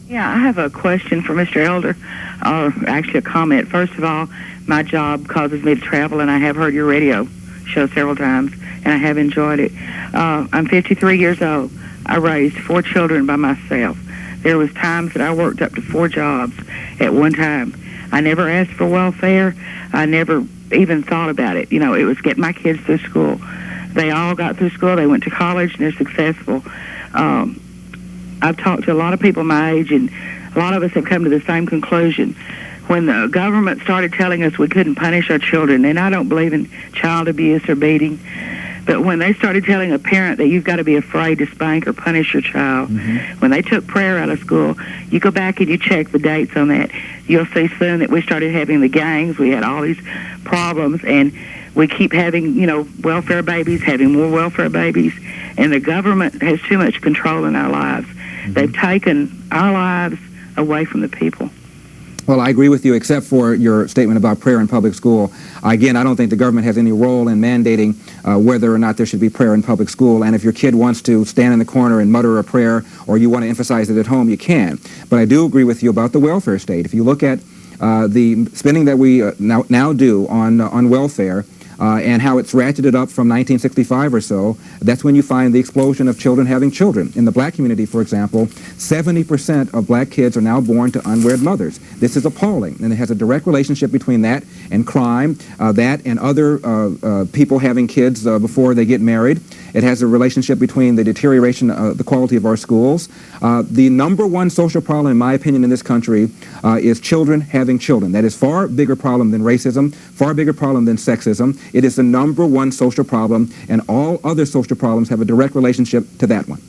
Yeah, I have a question for Mr. Elder, or actually a comment. First of all, my job causes me to travel, and I have heard your radio show several times, and I have enjoyed it. I'm 53 years old. I raised 4 children by myself. There was times that I worked up to 4 jobs at one time. I never asked for welfare. I never even thought about it. You know, it was getting my kids through school. They all got through school. They went to college, and they're successful. I've talked to a lot of people my age, and a lot of us have come to the same conclusion. When the government started telling us we couldn't punish our children, and I don't believe in child abuse or beating, but when they started telling a parent that you've got to be afraid to spank or punish your child, when they took prayer out of school, you go back and you check the dates on that, you'll see soon that we started having the gangs, we had all these problems, and we keep having, you know, welfare babies, having more welfare babies, and the government has too much control in our lives. They've taken our lives away from the people. Well, I agree with you, except for your statement about prayer in public school. Again, I don't think the government has any role in mandating whether or not there should be prayer in public school. And if your kid wants to stand in the corner and mutter a prayer, or you want to emphasize it at home, you can. But I do agree with you about the welfare state. If you look at the spending that we now do on welfare, and how it's ratcheted up from 1965 or so, that's when you find the explosion of children having children. In the black community, for example, 70% of black kids are now born to unwed mothers. This is appalling, and it has a direct relationship between that and crime, that and other people having kids before they get married. It has a relationship between the deterioration of the quality of our schools. The #1 social problem, in my opinion, in this country is children having children. That is far bigger problem than racism, far bigger problem than sexism. It is the #1 social problem, and all other social problems have a direct relationship to that one.